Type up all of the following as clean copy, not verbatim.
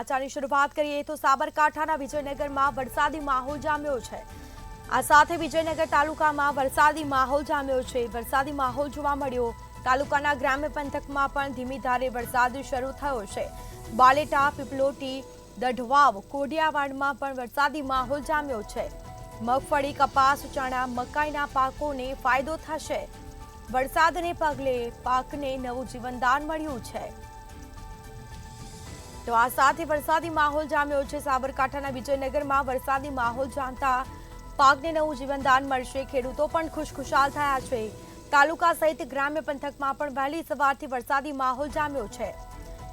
સમાચારની શરૂઆત કરીએ તો સાબરકાંઠાના વિજયનગરમાં વરસાદી માહોલ જામ્યો છે। આ સાથે વિજયનગર તાલુકામાં વરસાદી માહોલ જામ્યો છે। વરસાદી માહોલ જોવા મળ્યો। તાલુકાના ગ્રામ્ય પંથકમાં પણ ધીમી ધારે વરસાદ શરૂ થયો છે। બાલેટા, પીપલોટી, દઢવાવ, કોડિયાવાડમાં પણ વરસાદી માહોલ જામ્યો છે। મગફળી, કપાસ, ચણા, મકાઈના પાકોને ફાયદો થશે। વરસાદને પગલે પાકને નવું જીવનદાન મળ્યું છે। તો આ સાથે વરસાદી માહોલ જામ્યો છે। સાબરકાંઠાના વિજયનગરમાં વરસાદી માહોલ જામતા પાકને નવું જીવનદાન મળશે। ખેડૂતો પણ ખુશખુશાલ થયા છે। તાલુકા સહિત ગ્રામ્ય પંથકમાં પણ વહેલી સવારથી વરસાદી માહોલ જામ્યો છે।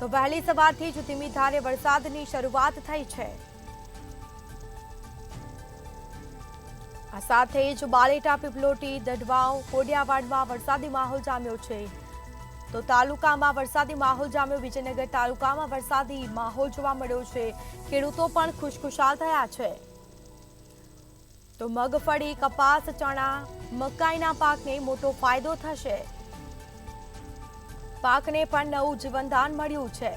તો વહેલી સવારથી જ ધીમી ધારે વરસાદની શરૂઆત થઈ છે। આ સાથે જ બાલેટા, પીપલોટી, દઢવાવ, કોડિયાવાડમાં વરસાદી માહોલ જામ્યો છે। તો તાલુકામાં વરસાદી માહોલ જામ્યો। વિજયનગર તાલુકામાં વરસાદી માહોલ જોવા મળ્યો છે। ખેડૂતો પણ ખુશખુશાલ થયા છે। તો મગફળી, કપાસ, ચણા, મકાઈના પાકને મોટો ફાયદો થશે। પાકને પણ નવું જીવનદાન મળ્યું છે।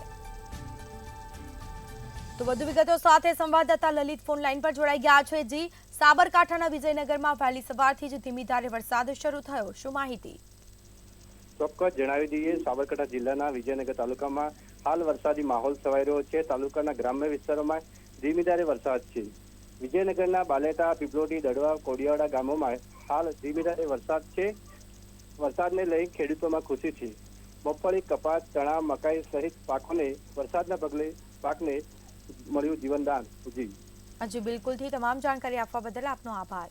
તો વધુ વિગતો સાથે સંવાદદાતા લલિત ફોન લાઈન પર જોડાઈ ગયા છે। જી, સાબરકાંઠાના વિજયનગરમાં વહેલી સવારથી જ ધીમી ધારે વરસાદ શરૂ થયો, શું માહિતી? ચોક્કસ જણાવી દઈએ, સાબરકાંઠા જિલ્લાના વિજયનગર તાલુકામાં હાલ વરસાદી માહોલ છવાઈ રહ્યો છે। તાલુકાના ગ્રામ્ય વિસ્તારોમાં ધીમી ધારે વરસાદ છે। વિજયનગરના બાલેટા, પીપલોટી, દડવા, કોડિયાવાડા ગામોમાં હાલ ધીમી ધારે વરસાદ છે। વરસાદને લઈ ખેડૂતોમાં ખુશી છે। મગફળી, કપાસ, ચણા, મકાઈ સહિત પાકોને વરસાદના પગલે પાકને મળ્યું જીવનદાન। જી બિલકુલથી તમામ જાણકારી આપવા બદલ આપનો આભાર।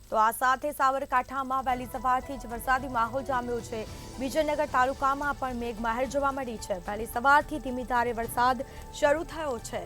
તો આ સાથે સાબરકાંઠામાં વહેલી સવારથી જ વરસાદી માહોલ જામ્યો છે। વિજયનગર તાલુકામાં પણ મેઘમહેર જોવા મળી છે। વહેલી સવારથી ધીમી ધારે વરસાદ શરૂ થયો છે।